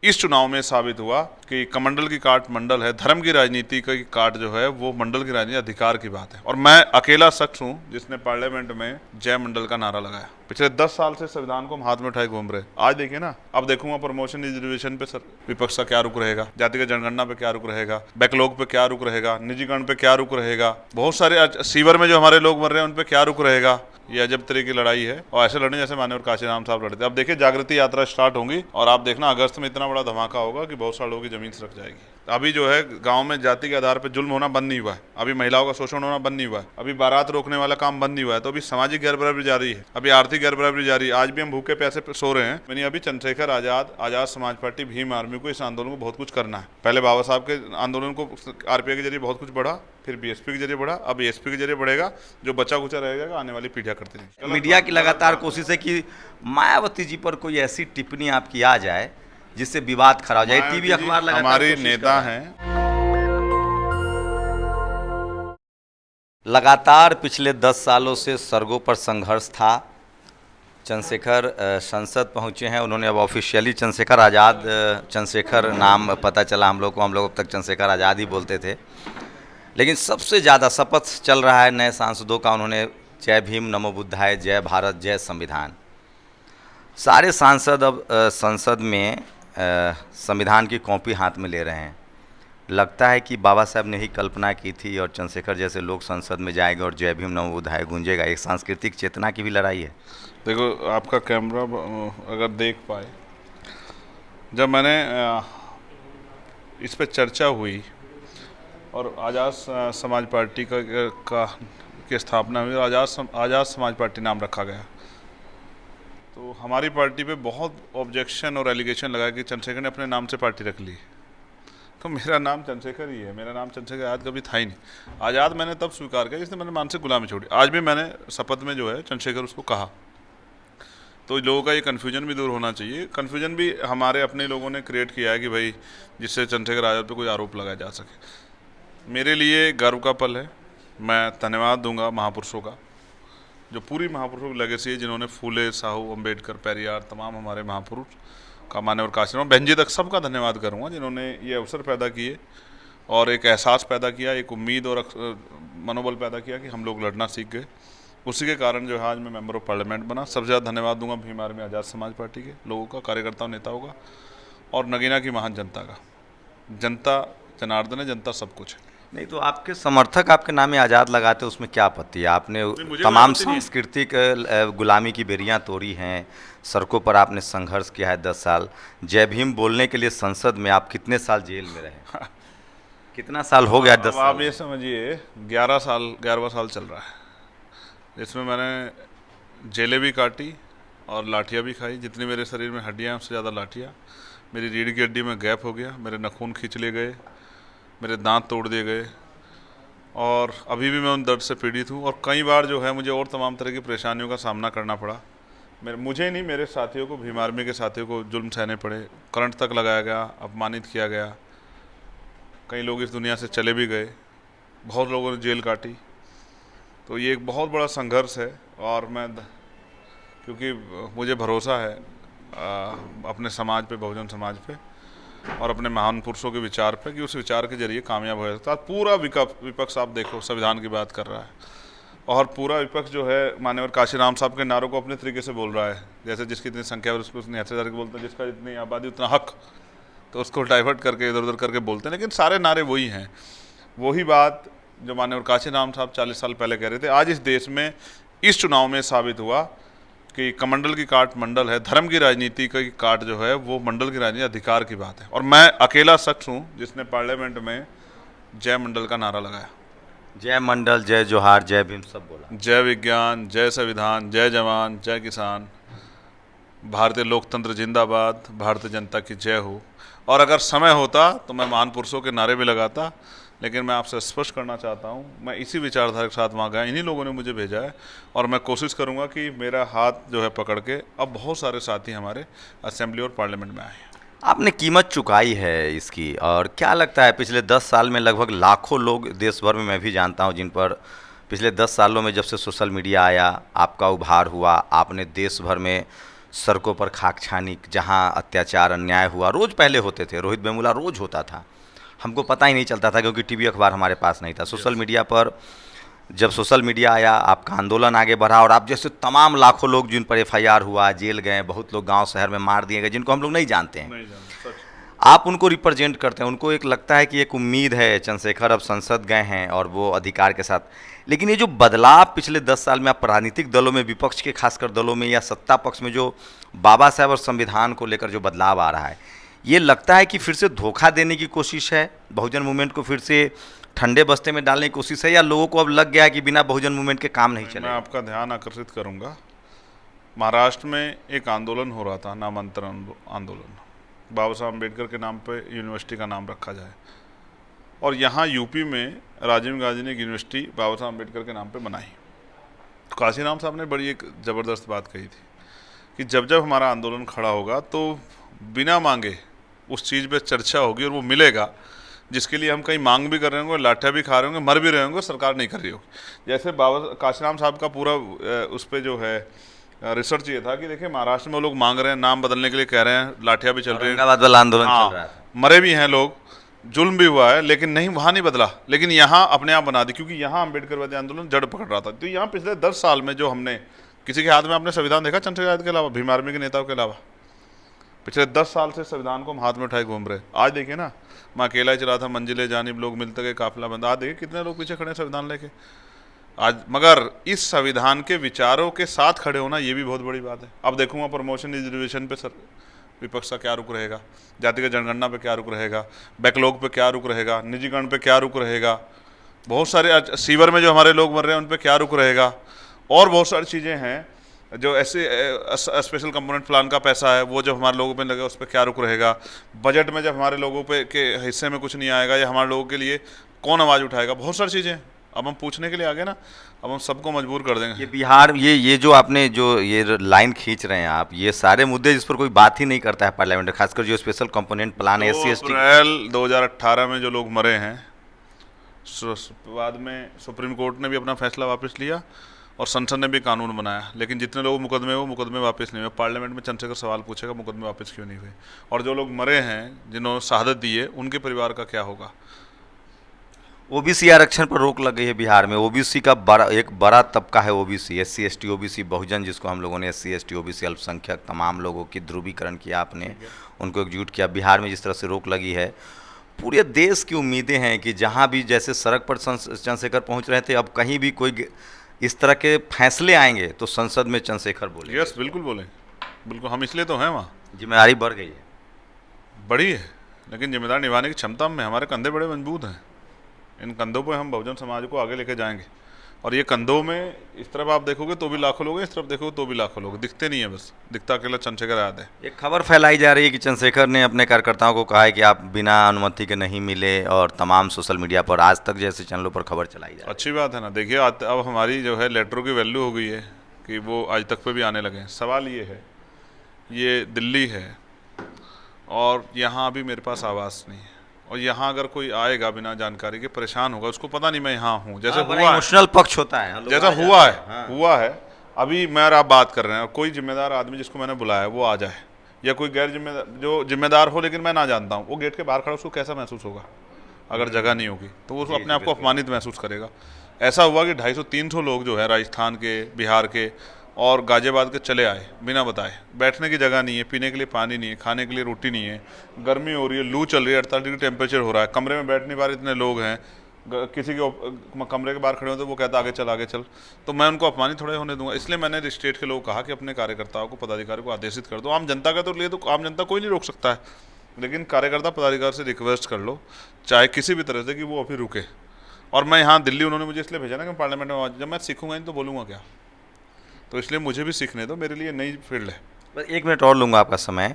इस चुनाव में साबित हुआ कि कमंडल की काट मंडल है, धर्म की राजनीति की काट जो है वो मंडल की राजनीति अधिकार की बात है। और मैं अकेला शख्स हूं जिसने पार्लियामेंट में जय मंडल का नारा लगाया। पिछले 10 साल से संविधान को हम हाथ में उठाए घूम रहे। आज देखिए ना, अब देखूंगा प्रमोशन रिजर्वेशन पे सर विपक्ष का क्या रुख रहेगा, जातिगत जनगणना पे क्या रुख रहेगा, बैकलॉग पे क्या रुख रहेगा, निजीकरण पे क्या रुख रहेगा, बहुत सारे सीवर में जो हमारे लोग मर रहे हैं उन पे क्या रुख रहेगा। ये अजब तरह की लड़ाई है और ऐसे लड़ने जैसे माननीय काशीराम साहब लड़ते। अब देखिए जागृति यात्रा स्टार्ट होंगी और आप देखना अगस्त में इतना बड़ा धमाका होगा कि बहुत सारे लोगों की जमीन सरक जाएगी। अभी जो है गांव में जाति के आधार पर जुल्म होना बंद नहीं हुआ है, अभी महिलाओं का शोषण होना बंद नहीं हुआ है, अभी बारात रोकने वाला काम बंद नहीं हुआ है, तो अभी सामाजिक गैर बराबरी जारी है, अभी आर्थिक गैर बराबरी जारी है। आज भी हम भूखे प्यासे सो रहे हैं। मैंने अभी चंद्रशेखर आजाद समाज पार्टी भीम आर्मी को इस आंदोलन को बहुत कुछ करना है। पहले बाबा साहब के आंदोलन को आरपीआई के जरिए बहुत कुछ बढ़ा, फिर बीएसपी के जरिए बढ़ा, अब एसपी के जरिए बढ़ेगा। जो बचा कुचा रहेगा आने वाली पीढ़ियां करती रहेंगी। मीडिया की लगातार कोशिश है कि मायावती जी पर कोई ऐसी टिप्पणी आपकी आ जाए जिससे विवाद खड़ा हो जाए। टीवी अखबार लगातार हमारी कोशिश नेता कर रहे हैं। लगातार पिछले 10 सालों से सर्गों पर संघर्ष था। चंद्रशेखर संसद पहुंचे हैं, उन्होंने अब ऑफिशियली चंद्रशेखर आज़ाद, चंद्रशेखर नाम पता चला हम लोग को, हम लोग अब तक चंद्रशेखर आज़ाद ही बोलते थे। लेकिन सबसे ज़्यादा शपथ चल रहा है नए सांसदों का, उन्होंने जय भीम, नमो बुद्धाय, जय भारत, जय संविधान। सारे सांसद अब संसद में संविधान की कॉपी हाथ में ले रहे हैं। लगता है कि बाबा साहब ने ही कल्पना की थी और चंद्रशेखर जैसे लोग संसद में जाएंगे और जय भीम नमो बुद्धाय गूंजेगा। एक सांस्कृतिक चेतना की भी लड़ाई है। देखो आपका कैमरा अगर देख पाए, जब मैंने इस पे चर्चा हुई और आज़ाद समाज पार्टी की स्थापना हुई, आज़ाद समाज पार्टी नाम रखा गया, तो हमारी पार्टी पे बहुत ऑब्जेक्शन और एलिगेशन लगा कि चंद्रशेखर ने अपने नाम से पार्टी रख ली। तो मेरा नाम चंद्रशेखर ही है, मेरा नाम चंद्रशेखर आज़ाद कभी था ही नहीं। आज़ाद मैंने तब स्वीकार किया जिसने मैंने मानसिक गुलामी छोड़ी। आज भी मैंने शपथ में जो है चंद्रशेखर उसको कहा। तो लोगों का ये कन्फ्यूजन भी दूर होना चाहिए। कन्फ्यूजन भी हमारे अपने लोगों ने क्रिएट किया है कि भाई जिससे चंद्रशेखर आज़ाद पे कोई आरोप लगाया जा सके। मेरे लिए गर्व का पल है। मैं धन्यवाद दूंगा महापुरुषों का, जो पूरी महापुरुषों की लेगेसी है, जिन्होंने फूले, साहू, अम्बेडकर, पेरियार, तमाम हमारे महापुरुष का, मान्यवर काशीराम, बहन जी तक सबका धन्यवाद करूँगा जिन्होंने ये अवसर पैदा किए और एक एहसास पैदा किया, एक उम्मीद और मनोबल पैदा किया कि हम लोग लड़ना सीख गए। उसी के कारण जो है आज मैं मेंबर ऑफ पार्लियामेंट बना। सबसे ज़्यादा धन्यवाद दूंगा भीम आर्मी आज़ाद समाज पार्टी के लोगों का, कार्यकर्ताओं, नेताओं का और नगीना की महान जनता का। जनता जनार्दन है, जनता सब कुछ है। नहीं तो आपके समर्थक आपके नाम में आज़ाद लगाते, उसमें क्या आपत्ति है? आपने तमाम सांस्कृतिक गुलामी की बेरियां तोड़ी हैं, सड़कों पर आपने संघर्ष किया है 10 साल। जय भीम बोलने के लिए संसद में आप कितने साल जेल में रहे? कितना साल हो गया? 10 साल। आप ये समझिए 11वां साल चल रहा है, जिसमें मैंने जेलें भी काटी और लाठियाँ भी खाई। जितनी मेरे शरीर में हड्डियाँ हैं उससे ज़्यादा लाठियाँ। मेरी रीढ़ की हड्डी में गैप हो गया, मेरे नाखून खींच लिए गए, मेरे दांत तोड़ दिए गए और अभी भी मैं उन दर्द से पीड़ित हूँ। और कई बार जो है मुझे और तमाम तरह की परेशानियों का सामना करना पड़ा। मुझे नहीं, मेरे साथियों को, भीम आर्मी के साथियों को जुल्म सहने पड़े, करंट तक लगाया गया, अपमानित किया गया, कई लोग इस दुनिया से चले भी गए, बहुत लोगों ने जेल काटी। तो ये एक बहुत बड़ा संघर्ष है और मैं, क्योंकि मुझे भरोसा है अपने समाज पे, बहुजन समाज पे और अपने महान पुरुषों के विचार पे कि उस विचार के जरिए कामयाब हो सकता है। पूरा विपक्ष आप देखो संविधान की बात कर रहा है और पूरा विपक्ष जो है मान्यवर काशीराम साहब के नारों को अपने तरीके से बोल रहा है। जैसे जिसकी इतनी संख्या है उसको उतनी हैसियत करके बोलते हैं, जिसका जितनी आबादी उतना हक, तो उसको डाइवर्ट करके इधर उधर करके बोलते हैं। लेकिन सारे नारे वही हैं, वही बात जो मान्यवर काशीराम साहब 40 साल पहले कह रहे थे। आज इस देश में इस चुनाव में साबित हुआ कि कमंडल की काट मंडल है, धर्म की राजनीति की काट जो है वो मंडल की राजनीति अधिकार की बात है। और मैं अकेला शख्स हूँ जिसने पार्लियामेंट में जय मंडल का नारा लगाया। जय मंडल, जय जोहार, जय भीम सब बोला। जय विज्ञान, जय संविधान, जय जवान, जय किसान, भारतीय लोकतंत्र जिंदाबाद, भारतीय जनता की जय हो। और अगर समय होता तो मैं महान पुरुषों के नारे भी लगाता, लेकिन मैं आपसे स्पष्ट करना चाहता हूं, मैं इसी विचारधारा के साथ वहाँ गया, इन्हीं लोगों ने मुझे भेजा है और मैं कोशिश करूंगा कि मेरा हाथ जो है पकड़ के अब बहुत सारे साथी हमारे असेंबली और पार्लियामेंट में आए हैं। आपने कीमत चुकाई है इसकी, और क्या लगता है पिछले 10 साल में लगभग लाखों लोग देश भर में, मैं भी जानता हूं, जिन पर पिछले 10 सालों में जब से सोशल मीडिया आया, आपका उभार हुआ, आपने देश भर में सड़कों पर खाक छानी, जहाँ अत्याचार अन्याय हुआ, रोज़ पहले होते थे, रोहित वेमुला रोज़ होता था, हमको पता ही नहीं चलता था क्योंकि टीवी अखबार हमारे पास नहीं था। सोशल मीडिया पर जब सोशल मीडिया आया, आपका आंदोलन आगे बढ़ा और आप जैसे तमाम लाखों लोग जिन पर एफआईआर हुआ, जेल गए, बहुत लोग गांव शहर में मार दिए गए जिनको हम लोग नहीं जानते हैं, नहीं जानते, सच। आप उनको रिप्रेजेंट करते हैं, उनको एक लगता है कि एक उम्मीद है, चंद्रशेखर अब संसद गए हैं और वो अधिकार के साथ। लेकिन ये जो बदलाव पिछले 10 साल में आप राजनीतिक दलों में, विपक्ष के खासकर दलों में या सत्ता पक्ष में जो बाबा साहब और संविधान को लेकर जो बदलाव आ रहा है, ये लगता है कि फिर से धोखा देने की कोशिश है, बहुजन मूवमेंट को फिर से ठंडे बस्ते में डालने की कोशिश है, या लोगों को अब लग गया है कि बिना बहुजन मूवमेंट के काम नहीं मैं चले? आपका ध्यान आकर्षित करूंगा, महाराष्ट्र में एक आंदोलन हो रहा था, नामांतरण आंदोलन, बाबा साहब अम्बेडकर के नाम पे यूनिवर्सिटी का नाम रखा जाए, और यहाँ यूपी में राजीव गांधी ने एक यूनिवर्सिटी बाबा साहब अम्बेडकर के नाम पे बनाई। तो काशीराम साहब ने बड़ी एक ज़बरदस्त बात कही थी कि जब जब हमारा आंदोलन खड़ा होगा तो बिना मांगे उस चीज़ पे चर्चा होगी और वो मिलेगा जिसके लिए हम कहीं मांग भी कर रहे होंगे, लाठियाँ भी खा रहे होंगे, मर भी रहे होंगे, सरकार नहीं कर रही होगी। जैसे बाबा काशीराम साहब का पूरा उस पर जो है रिसर्च ये था कि देखिए महाराष्ट्र में वो लोग मांग रहे हैं, नाम बदलने के लिए कह रहे हैं, लाठियाँ भी चल रही हैं, औरंगाबाद वाला आंदोलन चल रहा हाँ, था, मरे भी हैं लोग, जुल्म भी हुआ है, लेकिन नहीं, वहाँ नहीं बदला, लेकिन यहाँ अपने आप बना दी, क्योंकि यहाँ अम्बेडकरवादी आंदोलन जड़ पकड़ रहा था। तो यहाँ पिछले 10 साल में जो हमने किसी के हाथ में आपने संविधान देखा चंद्रशेखर आजाद के अलावा, भीम आर्मी के नेताओं के अलावा? पिछले 10 साल से संविधान को हम हाथ में उठाए घूम रहे। आज देखिए ना, मैं अकेला ही चला था, मंजिले जानिब लोग मिलते गए, काफिला बंद। आज देखिए कितने लोग पीछे खड़े हैं संविधान लेके आज। मगर इस संविधान के विचारों के साथ खड़े होना ये भी बहुत बड़ी बात है। अब देखूंगा प्रमोशन रिजर्वेशन पे सर विपक्ष का क्या रुख रहेगा, जातिगत जनगणना पे क्या रुख रहेगा, बैकलॉग पे क्या रुख रहेगा, निजीकरण पे क्या रुख रहेगा, बहुत सारे सीवर में जो हमारे लोग मर रहे हैं उन पे क्या रुख रहेगा, और बहुत सारी चीज़ें हैं जो ऐसे स्पेशल कंपोनेंट प्लान का पैसा है वो जब हमारे लोगों पे लगे उस पर क्या रुख रहेगा, बजट में जब हमारे लोगों पे के हिस्से में कुछ नहीं आएगा या हमारे लोगों के लिए कौन आवाज़ उठाएगा, बहुत सारी चीज़ें अब हम पूछने के लिए आगे ना, अब हम सबको मजबूर कर देंगे। ये बिहार, ये जो आपने जो ये लाइन खींच रहे हैं आप, ये सारे मुद्दे जिस पर कोई बात ही नहीं करता है पार्लियामेंट में, खासकर जो स्पेशल कंपोनेंट प्लान है, SC ST। अप्रैल 2018 में जो लोग मरे हैं, बाद में सुप्रीम कोर्ट ने भी अपना फैसला वापस लिया और संसद ने भी कानून बनाया, लेकिन जितने लोग मुकदमे वो मुकदमे वापस नहीं हुए। पार्लियामेंट में चंद्रशेखर सवाल पूछेगा मुकदमे वापस क्यों नहीं हुए, और जो लोग मरे हैं जिन्होंने शहादत दी है उनके परिवार का क्या होगा। ओबीसी आरक्षण पर रोक लग गई है बिहार में। ओबीसी का एक बड़ा तबका है ओबीसी, SC ST OBC बहुजन, जिसको हम लोगों ने SC ST OBC अल्पसंख्यक तमाम लोगों की ध्रुवीकरण किया, आपने उनको एकजुट किया। बिहार में जिस तरह से रोक लगी है, पूरे देश की उम्मीदें हैं कि जहां भी जैसे सड़क पर चंद्रशेखर पहुंच रहे थे, अब कहीं भी कोई इस तरह के फैसले आएंगे तो संसद में चंद्रशेखर बोले। यस, बिल्कुल बोले, बिल्कुल, हम इसलिए तो हैं वहाँ। जिम्मेदारी बढ़ गई है, बड़ी है, लेकिन जिम्मेदारी निभाने की क्षमता में हमारे कंधे बड़े मजबूत हैं। इन कंधों पे हम बहुजन समाज को आगे लेके जाएंगे, और ये कंधों में इस तरफ आप देखोगे तो भी लाखों लोग हैं, इस तरफ देखोगे तो भी लाखों लोग, दिखते नहीं है, बस दिखता अकेला चंद्रशेखर याद है। एक खबर फैलाई जा रही है कि चंद्रशेखर ने अपने कार्यकर्ताओं को कहा है कि आप बिना अनुमति के नहीं मिले, और तमाम सोशल मीडिया पर आज तक जैसे चैनलों पर खबर चलाई जा रही है। अच्छी बात है ना। देखिए अब हमारी जो है लेटरों की वैल्यू हो गई है कि वो आज तक पे भी आने लगे हैं। सवाल ये है, ये दिल्ली है और यहाँ अभी मेरे पास आवास नहीं है, और यहाँ अगर कोई आएगा बिना जानकारी के परेशान होगा, उसको पता नहीं मैं यहाँ हूँ, जैसे हुआ है, इमोशनल पक्ष होता है, जैसा हुआ है, हुआ है। अभी मैं और आप बात कर रहे हैं और कोई जिम्मेदार आदमी जिसको मैंने बुलाया वो आ जाए, या कोई गैर जिम्मेदार जो जिम्मेदार हो लेकिन मैं ना जानता हूँ, वो गेट के बाहर खड़ा, उसको कैसा महसूस होगा? अगर जगह नहीं होगी तो वो अपने आप को अपमानित महसूस करेगा। ऐसा हुआ कि 250-300 लोग जो है राजस्थान के, बिहार के और गाजियाबाद के चले आए बिना बताए। बैठने की जगह नहीं है, पीने के लिए पानी नहीं है, खाने के लिए रोटी नहीं है, गर्मी हो रही है, लू चल रही है, 48 डिग्री टेम्परेचर हो रहा है, कमरे में बैठ नहीं पा रहे, इतने लोग हैं, किसी के कमरे के बाहर खड़े होते वो कहता आगे चल आगे चल, तो मैं उनको अपमानित थोड़े होने दूंगा। इसलिए मैंने स्टेट के लोग कहा कि अपने कार्यकर्ताओं को, पदाधिकारी को आदेशित कर दो। आम जनता का तो लिए तो आम जनता कोई नहीं रोक सकता है, लेकिन कार्यकर्ता पदाधिकारी से रिक्वेस्ट कर लो चाहे किसी भी तरह से कि वो अभी रुके। और मैं यहाँ दिल्ली उन्होंने मुझे इसलिए भेजा ना कि पार्लियामेंट में जब मैं सीखूंगा नहीं तो बोलूँगा क्या, तो इसलिए मुझे भी सीखने दो, मेरे लिए नई फील्ड है। बस 1 मिनट और लूँगा आपका समय।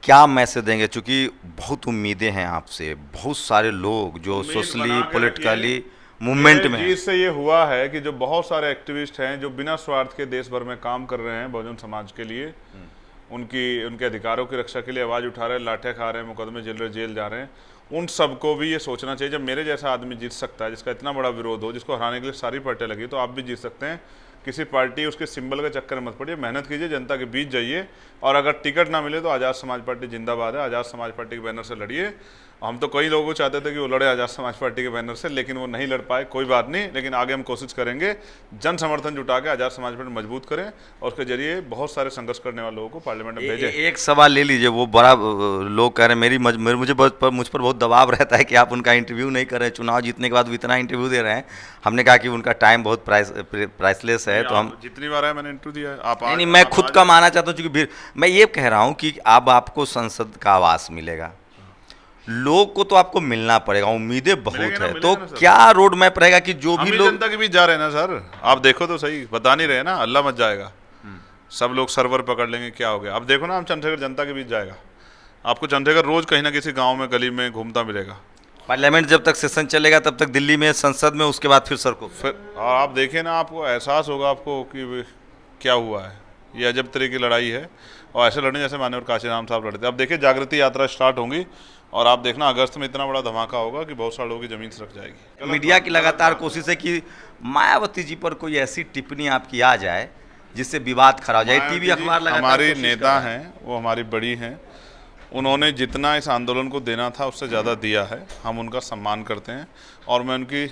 क्या मैसेज देंगे, चूँकि बहुत उम्मीदें हैं आपसे, बहुत सारे लोग जो सोशली पॉलिटिकली मूवमेंट में चीज़ से ये हुआ है कि जो बहुत सारे एक्टिविस्ट हैं जो बिना स्वार्थ के देश भर में काम कर रहे हैं बहुजन समाज के लिए, उनके अधिकारों की रक्षा के लिए आवाज़ उठा रहे हैं, लाठियाँ खा रहे हैं, मुकदमे जेल जा रहे हैं, उन सबको भी ये सोचना चाहिए, जब मेरे जैसा आदमी जीत सकता है, जिसका इतना बड़ा विरोध हो, जिसको हराने के लिए सारी पार्टियां लगी, तो आप भी जीत सकते हैं। किसी पार्टी उसके सिंबल के चक्कर में मत पड़िए, मेहनत कीजिए, जनता के बीच जाइए, और अगर टिकट ना मिले तो आज़ाद समाज पार्टी जिंदाबाद है, आज़ाद समाज पार्टी के बैनर से लड़िए। हम तो कई लोगों को चाहते थे कि वो लड़े आज़ाद समाज पार्टी के बैनर से, लेकिन वो नहीं लड़ पाए, कोई बात नहीं, लेकिन आगे हम कोशिश करेंगे जन समर्थन जुटा के आज़ाद समाज पार्टी मजबूत करें और उसके जरिए बहुत सारे संघर्ष करने वाले लोगों को पार्लियामेंट में भेजें। एक सवाल ले लीजिए, वो बड़ा लोग कह रहे हैं मुझे मुझ पर बहुत दबाव रहता है कि आप उनका इंटरव्यू नहीं कर रहे, चुनाव जीतने के बाद वो इतना इंटरव्यू दे रहे हैं। हमने कहा कि उनका टाइम बहुत प्राइसलेस है, तो हम जितनी बार है मैंने इंटरव्यू दिया है। आप नहीं, मैं खुद का मानना चाहता हूँ, क्योंकि मैं ये कह रहा हूँ कि अब आपको संसद का आवास मिलेगा, लोग को तो आपको मिलना पड़ेगा, उम्मीदें बहुत है, तो क्या रोड मैप रहेगा कि जो भी लोग जनता के बीच जा रहे हैं ना सर, आप देखो तो सही, बता नहीं रहे ना, अल्लाह मत जाएगा, सब लोग सर्वर पकड़ लेंगे, क्या हो गया। अब देखो ना, हम चंद्रशेखर जनता के बीच जाएगा, आपको चंद्रशेखर रोज कहीं ना किसी गांव में गली में घूमता मिलेगा। पार्लियामेंट जब तक सेशन चलेगा तब तक दिल्ली में, संसद में, उसके बाद फिर सड़कों फिर और आप देखिए ना, आपको एहसास होगा आपको कि क्या हुआ है, ये अजब तरह की लड़ाई है, और ऐसे लड़ने जैसे माननीय काशीराम साहब लड़ते। अब देखिए जागृति यात्रा स्टार्ट होंगी और आप देखना अगस्त में इतना बड़ा धमाका होगा कि बहुत सारे लोगों की जमीन सरक जाएगी। मीडिया की लगातार कोशिश है कि मायावती जी पर कोई ऐसी टिप्पणी आपकी आ जाए जिससे विवाद खड़ा हो जाए। टीवी अखबार लगातार हमारी नेता हैं, वो हमारी बड़ी हैं, उन्होंने जितना इस आंदोलन को देना था उससे ज़्यादा दिया है, हम उनका सम्मान करते हैं और मैं उनकी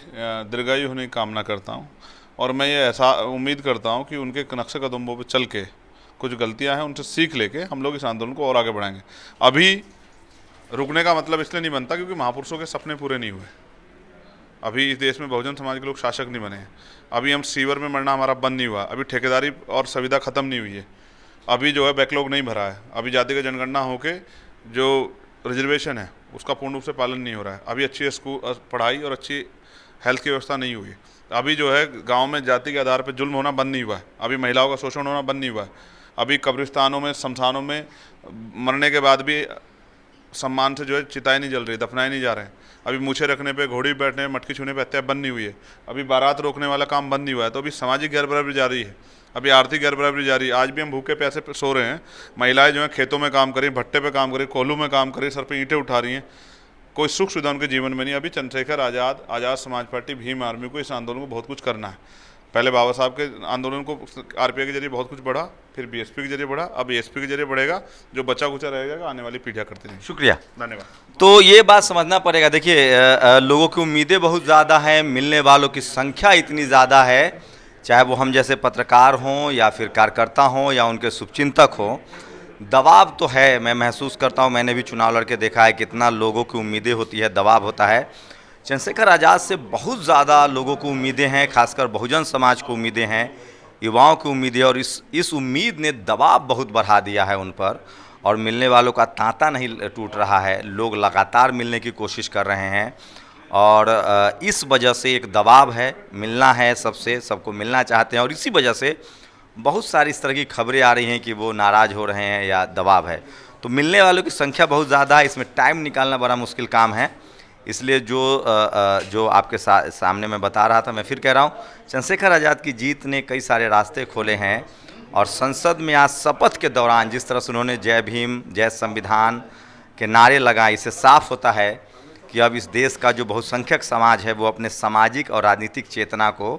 दीर्घायु होने की कामना करता हूँ। और मैं ये ऐसा उम्मीद करता हूँ कि उनके नक्शे कदमों पर चल के कुछ गलतियाँ हैं उनसे सीख लेके हम लोग इस आंदोलन को और आगे बढ़ाएंगे। अभी रुकने का मतलब इसलिए नहीं बनता क्योंकि महापुरुषों के सपने पूरे नहीं हुए, अभी इस देश में बहुजन समाज के लोग शासक नहीं बने हैं, अभी हम सीवर में मरना हमारा बंद नहीं हुआ, अभी ठेकेदारी और सुविधा ख़त्म नहीं हुई है, अभी जो है बैकलॉग नहीं भरा है, अभी जातिगत जनगणना होके जो रिजर्वेशन है उसका पूर्ण रूप से पालन नहीं हो रहा है, अभी अच्छी स्कूल पढ़ाई और अच्छी हेल्थ की व्यवस्था नहीं हुई है, अभी जो है गांव में जाति के आधार पर जुल्म होना बंद नहीं हुआ है, अभी महिलाओं का शोषण होना बंद नहीं हुआ है, अभी कब्रिस्तानों में शमशानों में मरने के बाद भी सम्मान से जो है चिताएं नहीं जल रही, दफनाए नहीं जा रहे हैं, अभी मूछे रखने पे, घोड़ी बैठने पे, मटकी छूने पे हत्या बंद नहीं हुई है, अभी बारात रोकने वाला काम बंद नहीं हुआ है, तो अभी सामाजिक गैर बराबरी जारी है, अभी आर्थिक गैर बराबरी जारी है। आज भी हम भूखे प्यासे पे सो रहे हैं, महिलाएं जो है खेतों में काम करी, भट्टे पे काम करी, कोल्हू में काम करी, सर पे ईंटें उठा रही हैं, कोई सुख सुविधा उनके जीवन में नहीं। अभी चंद्रशेखर आज़ाद समाज पार्टी, भीम आर्मी को इस आंदोलन को बहुत कुछ करना है। पहले बाबा साहब के आंदोलन को आरपीआई के जरिए बहुत कुछ बढ़ा, फिर बीएसपी के जरिए बढ़ा, अब एसपी के जरिए बढ़ेगा, जो बचा कुचा रहेगा आने वाली पीढ़ियाँ करती रहेंगी। शुक्रिया, धन्यवाद। तो ये बात समझना पड़ेगा, देखिए लोगों की उम्मीदें बहुत ज़्यादा हैं, मिलने वालों की संख्या इतनी ज़्यादा है, चाहे वो हम जैसे पत्रकार हों या फिर कार्यकर्ता हों या उनके शुभचिंतक हों, दबाव तो है। मैं महसूस करता हूँ, मैंने भी चुनाव लड़के देखा है कितना लोगों की उम्मीदें होती है, दबाव होता है। चंद्रशेखर आज़ाद से बहुत ज़्यादा लोगों को उम्मीदें हैं, खासकर बहुजन समाज को उम्मीदें हैं, युवाओं की उम्मीदें, और इस उम्मीद ने दबाव बहुत बढ़ा दिया है उन पर, और मिलने वालों का तांता नहीं टूट रहा है, लोग लगातार मिलने की कोशिश कर रहे हैं, और इस वजह से एक दबाव है, मिलना है सबसे, सबको मिलना चाहते हैं, और इसी वजह से बहुत सारी इस तरह की खबरें आ रही हैं कि वो नाराज़ हो रहे हैं या दबाव है। तो मिलने वालों की संख्या बहुत ज़्यादा है, इसमें टाइम निकालना बड़ा मुश्किल काम है। इसलिए जो आपके सामने मैं बता रहा था, मैं फिर कह रहा हूँ, चंद्रशेखर आज़ाद की जीत ने कई सारे रास्ते खोले हैं, और संसद में आज शपथ के दौरान जिस तरह से उन्होंने जय भीम, जय संविधान के नारे लगाए, इससे साफ होता है कि अब इस देश का जो बहुसंख्यक समाज है वो अपने सामाजिक और राजनीतिक चेतना को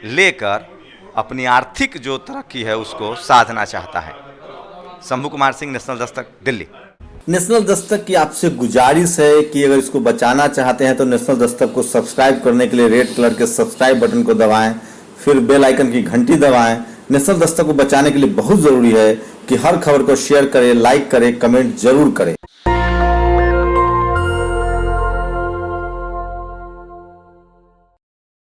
लेकर अपनी आर्थिक जो तरक्की है उसको साधना चाहता है। शंभू कुमार सिंह, नेशनल दस्तक, दिल्ली। नेशनल दस्तक की आपसे गुजारिश है कि अगर इसको बचाना चाहते हैं तो नेशनल दस्तक को सब्सक्राइब करने के लिए रेड कलर के सब्सक्राइब बटन को दबाएं, फिर बेल आइकन की घंटी दबाएं। नेशनल दस्तक को बचाने के लिए बहुत ज़रूरी है कि हर खबर को शेयर करें, लाइक करें, कमेंट जरूर करें।